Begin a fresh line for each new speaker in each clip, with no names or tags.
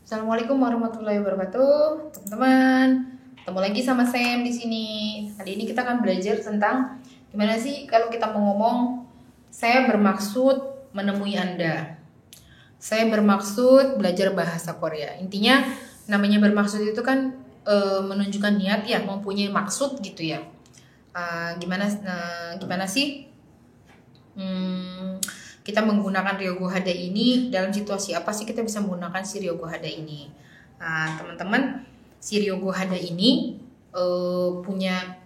Assalamualaikum warahmatullahi wabarakatuh, teman-teman. Ketemu lagi sama Sam di sini. Kali ini kita akan belajar tentang gimana sih kalau kita mau ngomong saya bermaksud menemui Anda. Saya bermaksud belajar bahasa Korea. Intinya namanya bermaksud itu kan menunjukkan niat ya, mempunyai maksud gitu ya. Gimana sih? Kita menggunakan Ryogo Hada ini dalam situasi apa sih kita bisa menggunakan si Ryogo Hada ini? Teman-teman, si Ryogo Hada ini punya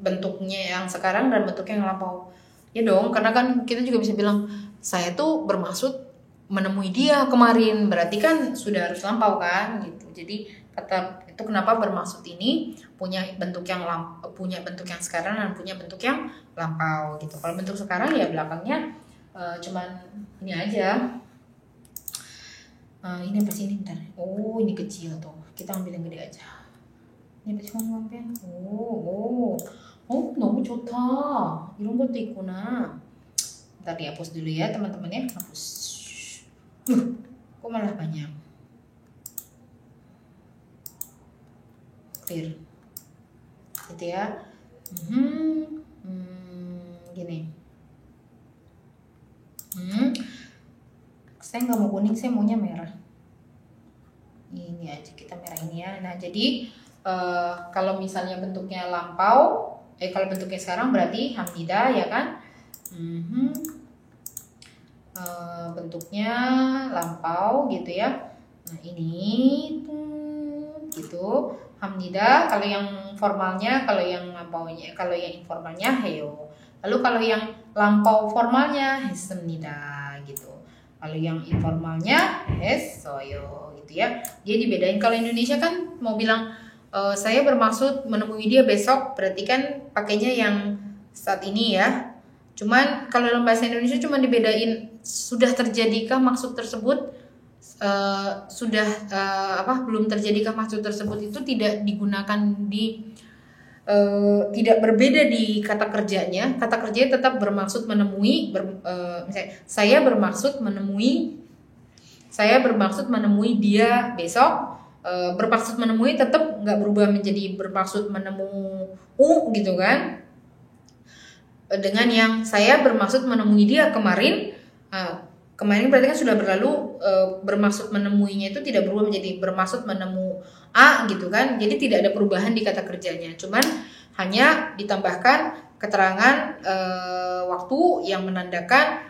bentuknya yang sekarang dan bentuknya yang lampau. Ya dong, karena kan kita juga bisa bilang saya tuh bermaksud menemui dia kemarin, berarti kan sudah harus lampau kan gitu. Jadi kata itu kenapa bermaksud ini punya bentuk yang sekarang dan punya bentuk yang lampau gitu. Kalau bentuk sekarang ya belakangnya cuman ini aja. Ini apa sih ini bentar. Oh, ini kecil tuh. Kita ambil yang gede aja. Ini apa sih ngomongnya? 너무 좋다. 이런 것도 있구나. Bentar dihapus dulu ya teman-teman ya. Hapus. Kok malah banyak. Clear. Gitu ya. Gini. Saya nggak mau kuning, saya maunya merah. Ini aja, kita merah ini ya. Nah jadi kalau misalnya bentuknya lampau, kalau bentuknya sekarang berarti hamnida ya kan. Bentuknya lampau gitu ya. Nah ini gitu hamnida. Kalau yang formalnya, kalau yang lampaunya, kalau yang informalnya heyo. Lalu kalau yang lampau formalnya 했습니다 gitu. Kalau yang informalnya 했어요 gitu ya. Jadi dibedain. Kalau Indonesia kan mau bilang saya bermaksud menemui dia besok, berarti kan pakainya yang saat ini ya. Cuman kalau dalam bahasa Indonesia cuma dibedain sudah terjadikah maksud tersebut, belum terjadikah maksud tersebut itu tidak digunakan di tidak berbeda di kata kerjanya. Kata kerjanya tetap bermaksud menemui. Misalnya saya bermaksud menemui dia besok. Bermaksud menemui tetap nggak berubah menjadi bermaksud gitu kan. Dengan yang saya bermaksud menemui dia kemarin. Kemarin berarti kan sudah berlalu, bermaksud menemuinya itu tidak berubah menjadi bermaksud menemu A gitu kan. Jadi tidak ada perubahan di kata kerjanya. Cuman hanya ditambahkan keterangan waktu yang menandakan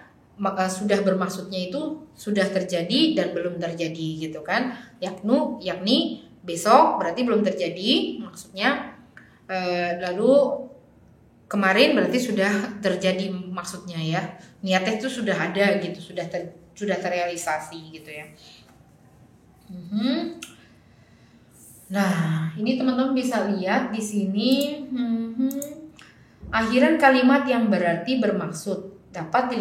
sudah bermaksudnya itu sudah terjadi dan belum terjadi gitu kan. Yakni besok berarti belum terjadi maksudnya. Lalu kemarin berarti sudah terjadi maksudnya ya. Niatnya itu sudah ada gitu, sudah terrealisasi gitu ya. Nah, ini teman-teman bisa lihat di sini. Akhiran kalimat yang berarti bermaksud dapat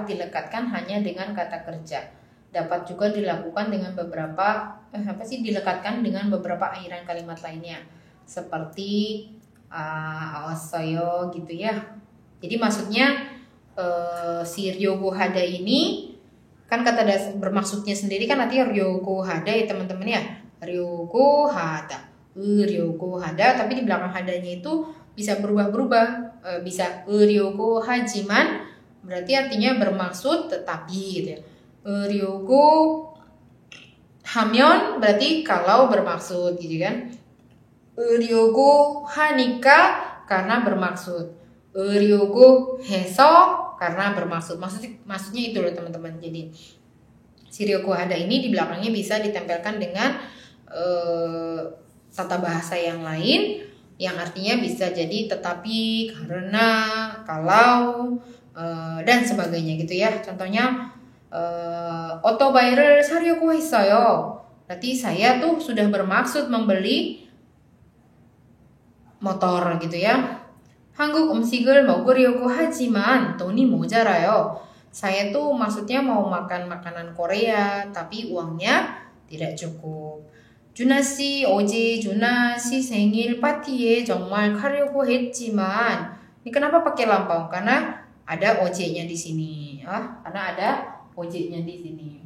dilekatkan hanya dengan kata kerja. Dapat juga dilakukan dengan dilekatkan dengan beberapa akhiran kalimat lainnya. Seperti awasayo gitu ya. Jadi maksudnya si Ryogo Hada ini kan kata dasar bermaksudnya sendiri kan artinya Ryogo Hada ya teman-teman ya. Ryogo Hada. Ryogo Hada, tapi di belakang hadanya itu bisa berubah-berubah. Bisa Ryogo Hajiman berarti artinya bermaksud tetapi gitu ya. Ryogo Hamyon berarti kalau bermaksud gitu kan. Ryogo Hanika karena bermaksud. Ryogo Heso karena bermaksud. Maksudnya itu loh teman-teman. Jadi si Ryogo Hada ini di belakangnya bisa ditempelkan dengan tata bahasa yang lain yang artinya bisa jadi tetapi, karena, kalau, dan sebagainya gitu ya. Contohnya otoba이를 사려고 했어요. Berarti saya tuh sudah bermaksud membeli motor gitu ya. 한국 음식을 먹으려고 하지만 돈이 모자라요. Saya tuh maksudnya mau makan makanan Korea tapi uangnya tidak cukup. 준하 씨, 어제 준하 씨 생일 파티에 정말 가려고 했지만, ini kenapa pakai lampau? Karena ada ojeknya di sini. Karena ada ojeknya di sini.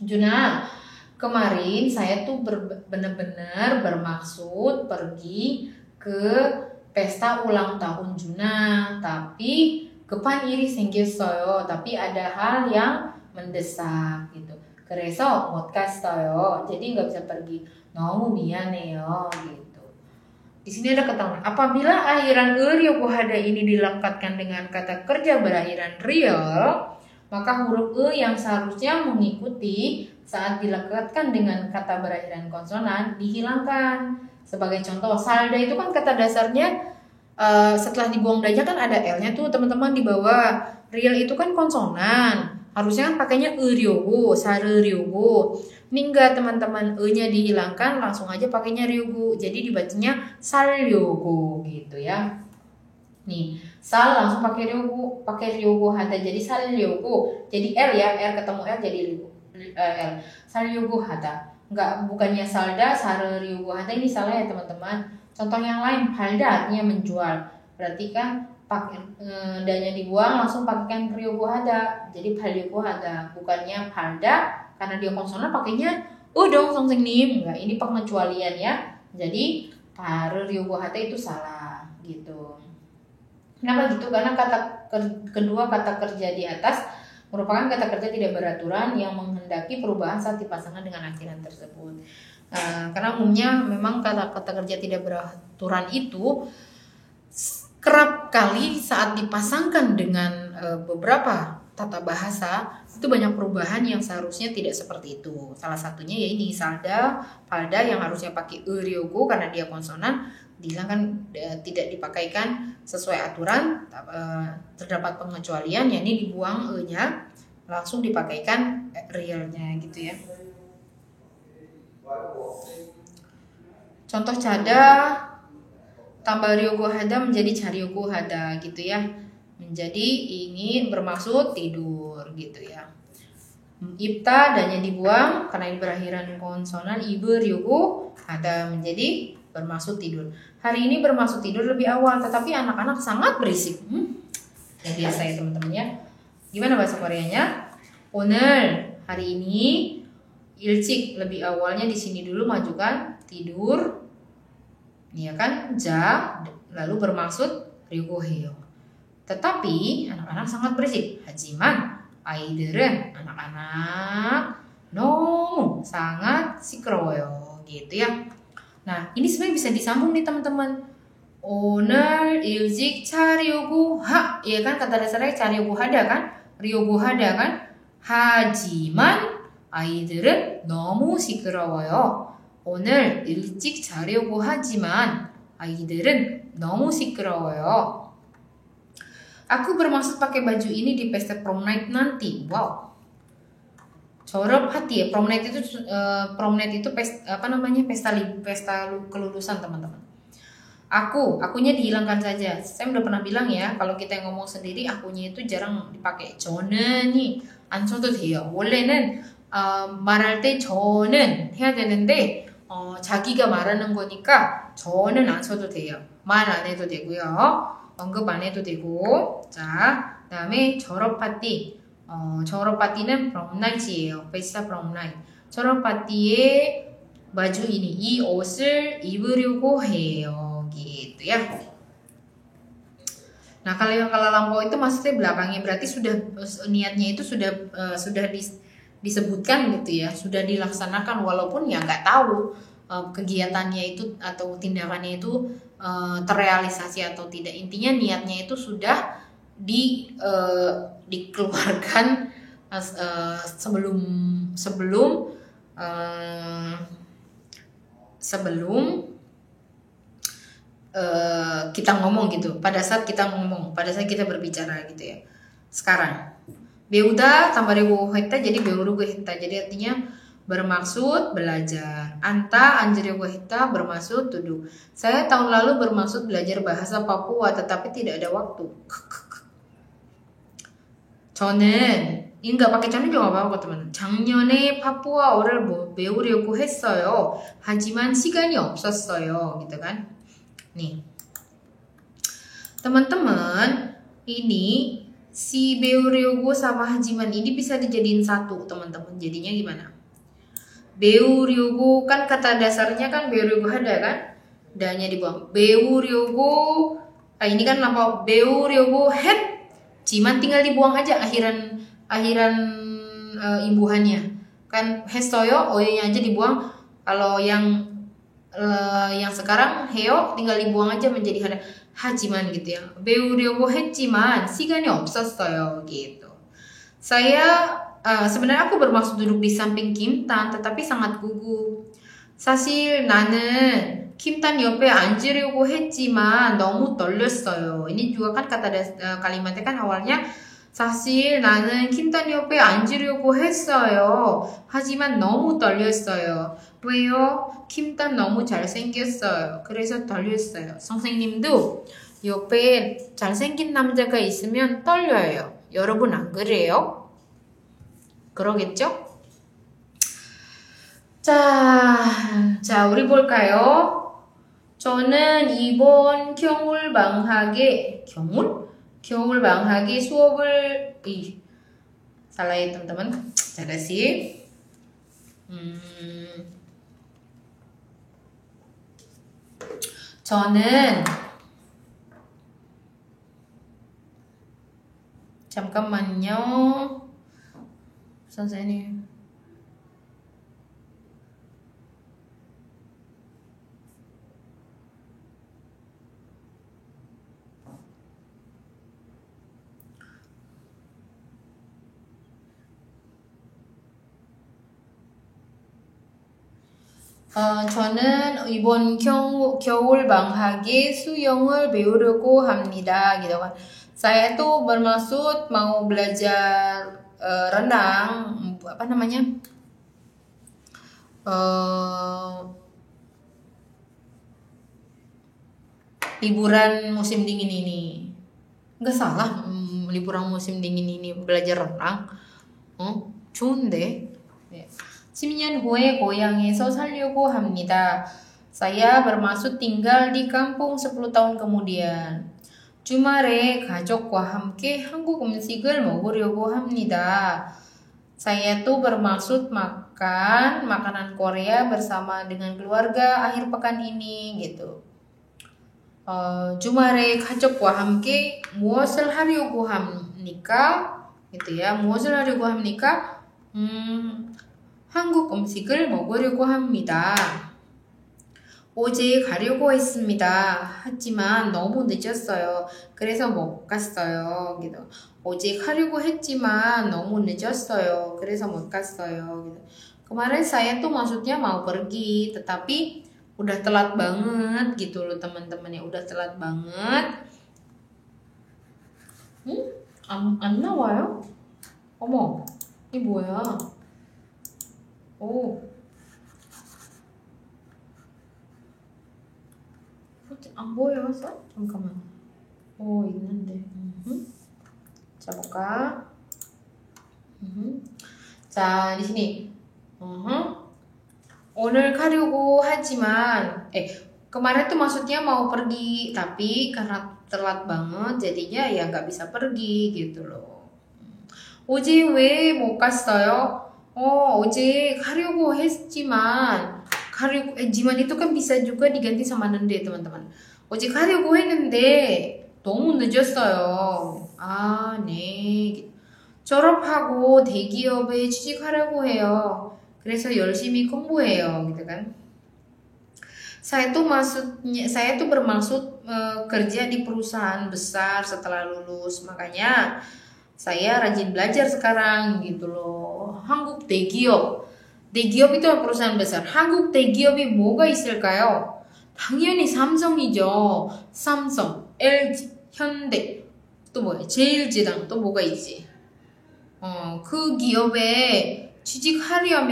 준하, Kemarin saya tuh benar-benar bermaksud pergi ke pesta ulang tahun Juna, tapi 급한 일이 생겼어요. Tapi ada hal yang mendesak gitu. 그래서 못 갔어요. Jadi nggak bisa pergi. 너무 미안해요 gitu. Di sini ada kata apabila akhiran 을이고 hada ini dilekatkan dengan kata kerja berakhiran real, maka huruf e yang seharusnya mengikuti saat dilekatkan dengan kata berakhiran konsonan dihilangkan. Sebagai contoh, salda itu kan kata dasarnya setelah dibuang danya kan ada L-nya tuh teman-teman di bawah. Real itu kan konsonan. Harusnya kan pakainya 을yo고, 사르려고. Ini enggak teman-teman, e-nya dihilangkan langsung aja pakainya ryogo. Jadi dibacanya 살려고 gitu ya. Nih, sal langsung pakai ryogo hada jadi 살려고. Jadi L ya, R ketemu L jadi L. 살려고 hada. Enggak, bukannya salda, 사르려고 hada, ini salah ya teman-teman. Contoh yang lain, palda artinya menjual. Berarti kan pakai danya dibuang langsung pakaikan ryogo hada. Jadi palyogo hada, bukannya palda karena dia konsonan pakainya dong 선생님. Enggak, ini pengecualian ya. Jadi ryogo hada itu salah gitu. Kenapa gitu? Karena kedua kata kerja di atas merupakan kata kerja tidak beraturan yang menghendaki perubahan saat dipasangkan dengan akhiran tersebut. Karena umumnya memang kata-kata kerja tidak beraturan itu kerap kali saat dipasangkan dengan beberapa tata bahasa itu banyak perubahan yang seharusnya tidak seperti itu. Salah satunya ya ini salda, palda yang harusnya pakai ryogo karena dia konsonan dihilangkan, tidak dipakaikan sesuai aturan. Terdapat pengecualian, yakni dibuang e-nya langsung dipakaikan realnya gitu ya. Contoh cada tambah ryogo hada menjadi caryogo hada gitu ya. Menjadi ingin bermaksud tidur gitu ya. Ibta danya dibuang karena ini berakhiran konsonan, ibu ryogo hada menjadi bermaksud tidur. Hari ini bermaksud tidur lebih awal, tetapi anak-anak sangat berisik. Ya biasa ya teman-teman ya. Gimana bahasa Koreanya? 오늘 hari ini 일찍 lebih awalnya di sini dulu majukan tidur. Ya kan? 자 lalu bermaksud ryogo해요. Tetapi anak-anak sangat berisik. 하지만 아이들은 anak-anak 너무 sangat 시끄러워요. Gitu ya. Nah, ini sebenarnya bisa disambung nih teman-teman. 오늘 일찍 자려고 ya kan kata dasarnya 자려고 hada kan? ryogo hada kan? 하지만 아이들은 너무 시끄러워요. 오늘 일찍 자려고 하지만 아이들은 너무 시끄러워요. Aku bermaksud pakai baju ini di pesta prom night nanti. Wow. Jorop hati ya, prom night itu pesta kelulusan teman-teman. Akunya dihilangkan saja. Saya udah pernah bilang ya, kalau kita yang ngomong sendiri akunya itu jarang dipakai. 저는이 안 써도 돼요. 원래는 말할 때 저는 해야 되는데 자기가 말하는 거니까 저는 안 써도 돼요. 말 안 해도 되고요. 언급 안 해도 되고. 자, 그다음에 졸업 파티. 졸업 파티는 prom night이에요. pesta prom night. 졸업 파티에 baju ini, 이 옷을 입으려고 해요. Gitu ya. Nah, kalau yang lampau itu maksudnya belakangnya, berarti sudah niatnya itu sudah disebutkan gitu ya, sudah dilaksanakan walaupun ya nggak tahu kegiatannya itu atau tindakannya itu terrealisasi atau tidak. Intinya niatnya itu sudah dikeluarkan sebelum kita ngomong gitu, pada saat kita berbicara gitu ya. Sekarang 배우다 tambah 했다 jadi 배우려고 했다, jadi artinya bermaksud belajar. anta 앉으려고 했다 bermaksud duduk. Saya tahun lalu bermaksud belajar bahasa Papua tetapi tidak ada waktu. 저는 ini nggak pakai 저는 juga nggak apa-apa teman. 작년에 파푸아어를 배우려고 했어요. 하지만 시간이 없었어요. Gitu kan? Nih, teman-teman, ini si 배우려고 sama hajiman ini bisa dijadiin satu teman-teman. Jadinya gimana? 배우려고 kan kata dasarnya kan 배우려고 ada kan, danya dibuang. 배우려고, ini kan lama 배우려고 했지만 tinggal dibuang aja akhiran imbuhannya kan 했어요, nya aja dibuang. Kalau yang sekarang 해요 tinggal dibuang aja menjadi 하지만 gitu ya. 배우려고 했지만 시간이 없었어요 gitu. Saya sebenarnya aku bermaksud duduk di samping Kim Tan tetapi sangat gugup. 사실 나는 킴탄 옆에 앉으려고 했지만 너무 떨렸어요. Ini juga kan kata kalimatnya kan awalnya 사실 나는 킴탄 옆에 앉으려고 했어요. 하지만 너무 떨렸어요. 왜요? 킴탄 너무 잘생겼어요. 그래서 떨렸어요. 선생님도 옆에 잘생긴 남자가 있으면 떨려요. 여러분 안 그래요? 그러겠죠? 자, 우리 볼까요? 저는 이번 겨울 방학에 수업을 salah ya teman-teman. Jaga sih. 저는 잠깐만요. 선생님. 저는 이번 겨울 방학에 수영을 배우려고 합니다. Gitu kan. Saya tuh bermaksud mau belajar renang, apa namanya? Liburan musim dingin ini. Enggak salah, liburan musim dingin ini belajar renang. 좋은데. 네. 10년 후에 고향에서 살려고 합니다. Saya bermaksud tinggal di kampung 10 tahun kemudian. 주말에 가족과 함께 한국 음식을 먹으려고 합니다. Saya tuh bermaksud makan makanan Korea bersama dengan keluarga akhir pekan ini gitu. 주말에 가족과 함께 무엇을 하려고 합니까? gitu ya. 무엇을 하려고 합니까? 한국 음식을 먹으려고 합니다. 어제 가려고 했습니다. 하지만 너무 늦었어요. 그래서 못 갔어요. gitu. 어제 가려고 했지만 너무 늦었어요. 그래서 못 갔어요. gitu. Kemarin saya tuh maksudnya mau pergi, tetapi udah telat banget gitu loh teman-teman ya. Udah telat banget. 안 나와요? 어머, 이게 뭐야? 오, 안 보였어? 잠깐만. 있는데. 자, 볼까? 자, di sini. 오늘 가려고 하지만, kemarin tuh maksudnya mau pergi, tapi karena telat banget, jadinya ya nggak bisa pergi gitu loh. 어제 왜 못 갔어요? 어제 가려고 했지만 지만 itu kan bisa juga diganti sama nende teman-teman. 어제 가려고 했는데 너무 늦었어요. 네. 졸업하고 대기업에 취직하려고 해요. 그래서 열심히 공부해요, gitu kan. Saya tuh bermaksud kerja di perusahaan besar setelah lulus, makanya saya rajin belajar sekarang gitu loh. 한국 대기업 itu perusahaan besar. 한국 대기업이 뭐가 있을까요? 당연히 삼성이죠. 삼성, LG, 현대, 또 뭐야? 제일제당, 또 뭐가 있지? 그 기업에 취직하려고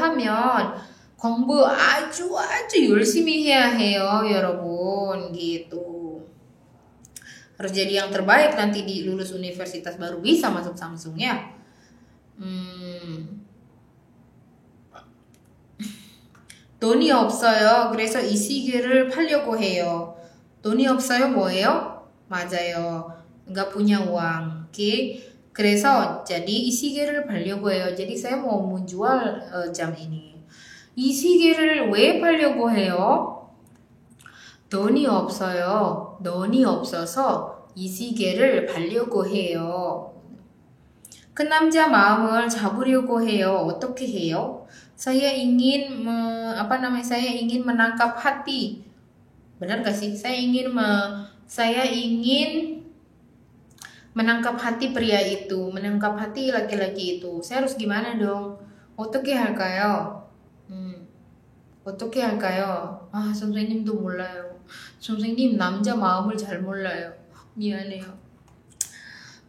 하면 공부 아주 열심히 해야 해요, 여러분. gitu. Harus jadi yang terbaik nanti di lulus universitas baru bisa masuk Samsung ya. 돈이 없어요. 그래서 이 시계를 팔려고 해요. 돈이 없어요 뭐예요? 맞아요. Nggak punya uang. Oke. 그래서 jadi 이 시계를 팔려고 해요. jadi saya mau menjual jam ini. 이 시계를 왜 팔려고 해요? 돈이 없어요. 돈이 없어서 이 시계를 팔려고 해요. 그 남자 마음을 잡으려고 해요. 어떻게 해요? Saya ingin saya ingin menangkap hati. Benar gak sih? Saya ingin menangkap hati pria itu, menangkap hati laki-laki itu. Saya harus gimana dong? 어떻게 할까요? 어떻게 할까요? 아, 선생님도 몰라요. 선생님 남자 마음을 잘 몰라요. 미안해요.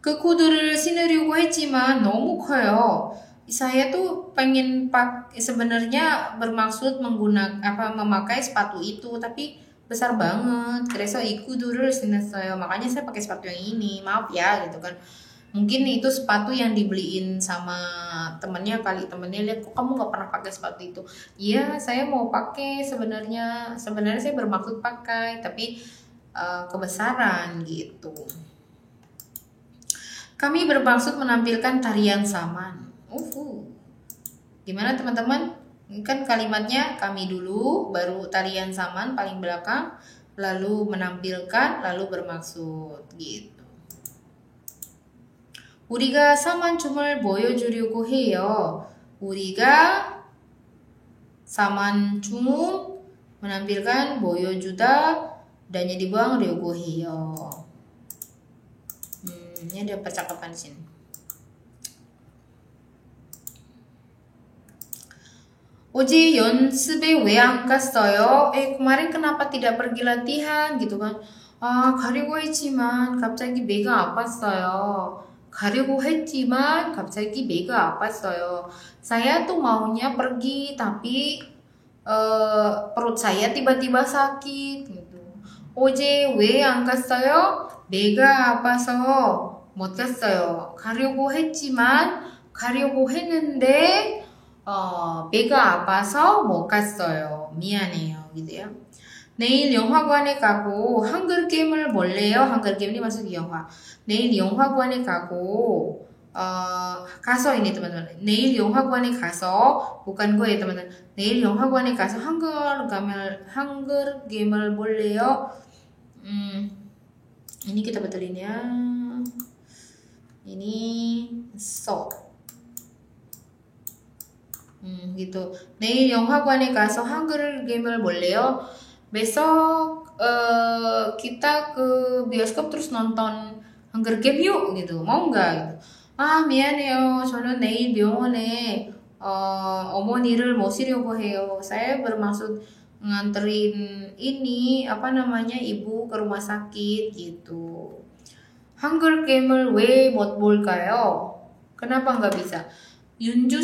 그 코드를 신으려고 했지만 너무 커요. Saya tuh pengen sebenarnya bermaksud memakai sepatu itu, tapi besar banget. 그래서 이 구두를 신었어요. Makanya saya pakai sepatu yang ini. Maaf ya gitu kan. Mungkin itu sepatu yang dibeliin sama temennya kali. Temennya lihat, kok kamu nggak pernah pakai sepatu itu? Iya, saya mau pakai sebenarnya saya bermaksud pakai, tapi kebesaran gitu. Kami bermaksud menampilkan tarian saman. Gimana teman-teman? Kan kalimatnya kami dulu, baru tarian saman paling belakang, lalu menampilkan, lalu bermaksud gitu. 우리가 사만춤을 보여주려고 해요. 우리가 사만춤 menampilkan 보여주다 dannya dibuang 려고 해요. Ini ada percakapan di sini. 어제 연습에 왜 안 갔어요? kemarin kenapa tidak pergi latihan gitu kan? 가려고 했지만 갑자기 배가 아팠어요. 가려고 했지만 갑자기 배가 아팠어요. Saya tuh maunya pergi tapi perut saya tiba-tiba sakit gitu. 어제 왜 안 갔어요? 배가 아파서 못 갔어요. 가려고 했는데 배가 아파서 못 갔어요. 미안해요. gitu ya. 내일 영화관에 가고 한글 게임을 볼래요? 한글 게임 ini maksud 영화. 내일 영화관에 가고 가서 ini teman-teman. 내일 영화관에 가서 bukan gue ya teman-teman. 내일 영화관에 가서 한글 게임을 볼래요? Ini kita betulin ya. Ini so. gitu. 내일 영화관에 가서 한글 게임을 볼래요? Besok kita ke bioskop terus nonton Hunger Game yuk gitu. Mau nggak gitu. 미안해요. 저는 내일 병원에 어머니를 모시려고 해요. Saya bermaksud nganterin ibu ke rumah sakit gitu. Hunger Game을 왜 못 볼까요? Kenapa nggak bisa? 윤주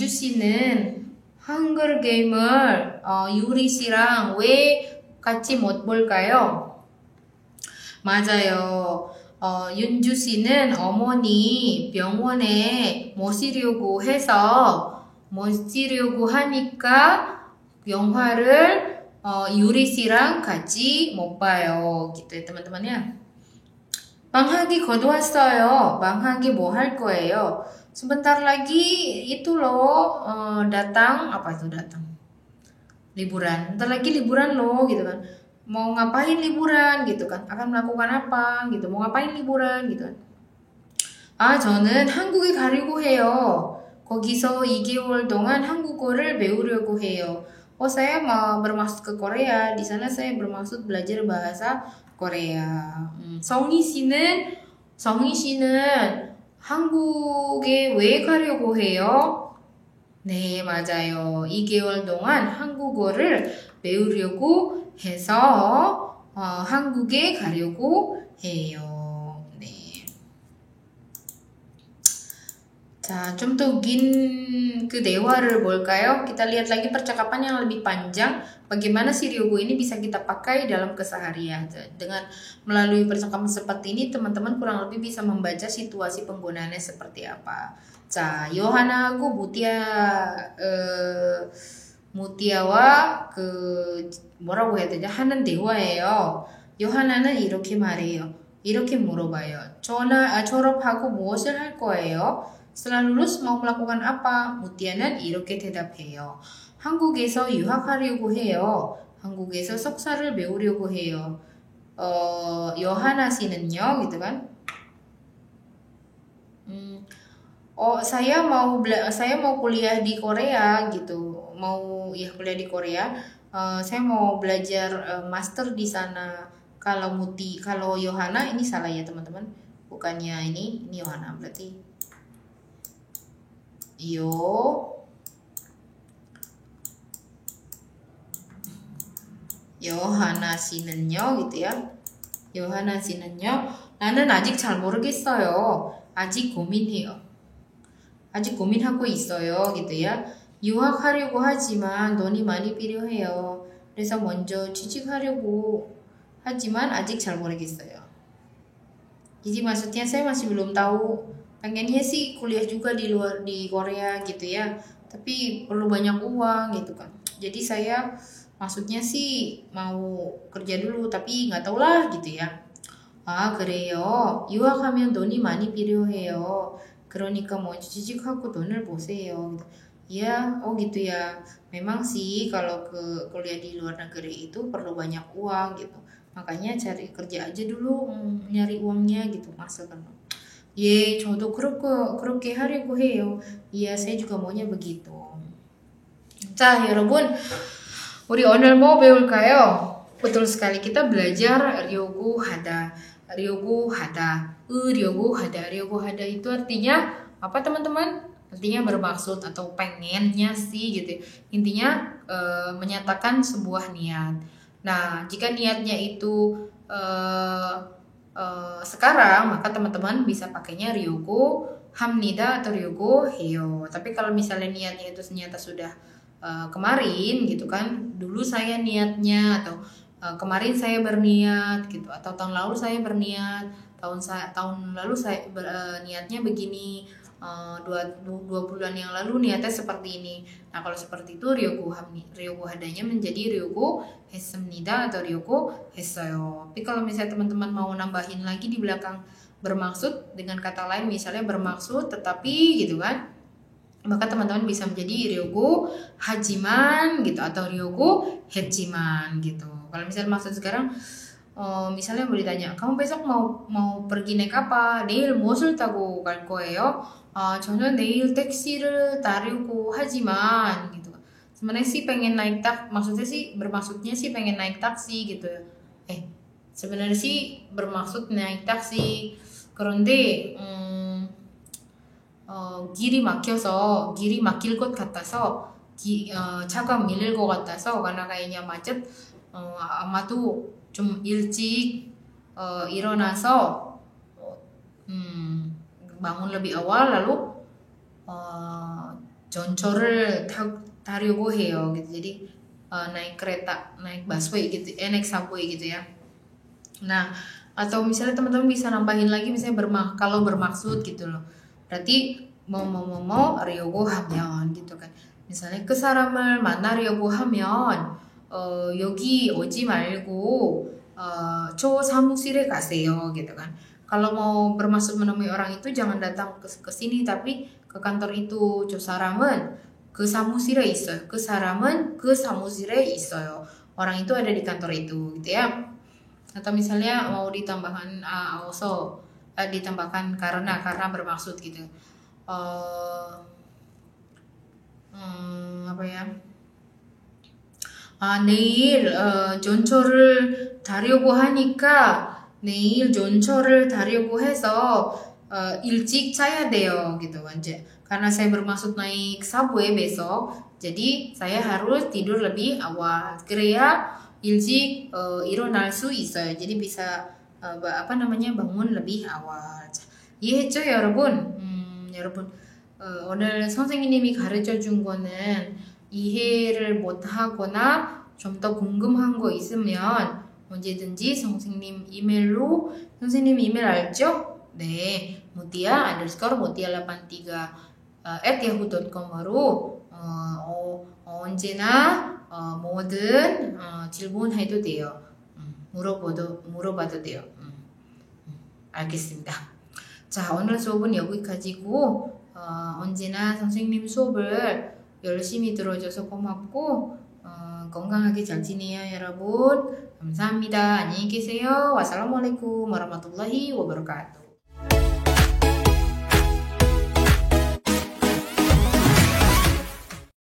씨는 한글 게임을 유리 씨랑 왜 같이 못 볼까요? 맞아요. 윤주 씨는 어머니 병원에 모시려고 하니까 영화를 유리 씨랑 같이 못 봐요. gitu ya teman-teman ya. 방학이 곧 왔어요. 방학이 뭐 할 거예요? Sebentar lagi itu loh datang. Apa itu datang? Liburan. Bentar lagi liburan loh gitu kan. Mau ngapain liburan gitu kan? Akan melakukan apa gitu? Mau ngapain liburan gitu kan? 저는 한국에 가려고 해요. 거기서 2개월 동안 한국어를 배우려고 해요. Saya mau bermaksud ke Korea. Di sana saya bermaksud belajar bahasa Korea. 성희 씨는 한국에 왜 가려고 해요? 네, 맞아요. 2개월 동안 한국어를 배우려고 해서 한국에 가려고 해요. 네. 자, 좀 더 긴 그 대화를 볼까요? Kita lihat lagi percakapan yang lebih panjang. Bagaimana si Ryogo ini bisa kita pakai dalam keseharian. Dengan melalui percakapan seperti ini, teman-teman kurang lebih bisa membaca situasi penggunaannya seperti apa. 자, 요하나하고 무티아와 뭐라고 해야 되냐? 하는 대화예요. 요하나는 이렇게 말해요. 이렇게 물어봐요. 졸업하고 무엇을 할 거예요? setelah lulus mau melakukan apa? Mutia는 이렇게 대답해요. 한국에서 유학하려고 해요. 한국에서 석사를 배우려고 해요. 요하나 씨는요, gitu kan? Saya mau kuliah di Korea gitu. Mau ya kuliah di Korea. Saya mau belajar master di sana. Kalau Yohana ini salah ya teman-teman. Bukannya ini Yohana berarti. 요하나 씨는요 gitu ya. 요하나 씨는요. 나는 아직 잘 모르겠어요. 아직 고민하고 있어요 gitu ya. 유학하려고 하지만 돈이 많이 필요해요. 그래서 먼저 취직하려고 하지만 아직 잘 모르겠어요. Jadi maksudnya saya masih belum tahu. Pengennya sih kuliah juga di Korea gitu ya. Tapi perlu banyak uang gitu kan. Jadi saya maksudnya sih mau kerja dulu tapi nggak tahu lah gitu ya. 그래요. 유학하면 돈이 많이 필요해요. 그러니까 먼저 취직하고 돈을 보세요. Ya, gitu ya. Memang sih kalau kuliah di luar negeri itu perlu banyak uang gitu. Makanya cari kerja aja dulu, nyari uangnya gitu maksudnya. 예, 저도 그렇게 하려고 해요. Iya, saya juga maunya begitu. 자, 여러분, 우리 오늘 뭐 배울까요? Betul sekali kita belajar ryogu hada. Ryogu hada itu artinya apa teman-teman? Artinya bermaksud atau pengennya sih gitu. Intinya menyatakan sebuah niat. Nah, jika niatnya itu sekarang, maka teman-teman bisa pakainya ryogu hamnida atau ryogu heyo. Tapi kalau misalnya niatnya itu ternyata sudah kemarin gitu kan, dulu saya niatnya atau kemarin saya berniat gitu, atau tahun lalu saya berniat, tahun lalu saya niatnya begini, 2 bulan yang lalu niatnya seperti ini. Nah kalau seperti itu ryogu hadanya menjadi ryogu 했습니다 atau ryogu 했어요. Tapi kalau misalnya teman-teman mau nambahin lagi di belakang bermaksud dengan kata lain, misalnya bermaksud tetapi gitu kan, maka teman-teman bisa menjadi ryogu hajiman gitu atau ryogu 했지만 gitu. Kalau misalnya maksud sekarang, misalnya mau ditanya, kamu besok mau pergi naik apa? 내일 무엇을 타고 갈 거예요? 저는 내일 택시를 타려고 하지만 gitu. Sebenarnya sih pengen naik bermaksudnya sih pengen naik taksi gitu. Sebenarnya sih bermaksud naik taksi. 그런데 길이 막힐 것 같아서 차가 밀릴 것 같아서 karena kayaknya macet, 아마도 좀 일찍 일어나서 bangun lebih awal lalu 전철을 타려고 해요 gitu. Jadi naik kereta, naik busway gitu, naik subway gitu ya. Nah, atau misalnya teman-teman bisa nambahin lagi misalnya kalau bermaksud gitu loh. Berarti mau ryogu 하면 gitu kan. misalnya 그 사람을 만나려고 하면 여기 오지 말고 저 사무실에 가세요 gitu kan. Kalau mau bermaksud menemui orang itu jangan datang ke sini tapi ke kantor itu. 저 사람은 그 사무실에 있어요. 그 사람은 그 사무실에 있어요. Orang itu ada di kantor itu gitu ya. Atau misalnya mau ditambahkan ditambahkan karena bermaksud gitu. apa ya? 내일 전철을 타려고 하니까 내일 전철을 타려고 해서 일찍 자야 돼요 gitu kan. Karena saya bermaksud naik subway besok, jadi saya harus tidur lebih awal. 그래야 일찍 일어날 수 있어요. jadi bisa bangun lebih awal. 이해했죠, 여러분? 여러분 오늘 선생님이 가르쳐 준 거는 이해를 못하거나 좀 더 궁금한 거 있으면 언제든지 선생님 이메일로, 선생님 이메일 알죠? 네, mutia_mutia83 @yahoo.com으로 언제나 뭐든 질문해도 돼요. 물어봐도 돼요. 알겠습니다. 자, 오늘 수업은 여기까지고 언제나 선생님 수업을 열심히 들어줘서 고맙고 건강하게 잘 지내요 여러분. 감사합니다. 안녕히 계세요. 와ssalamualaikum warahmatullahi wabarakatuh.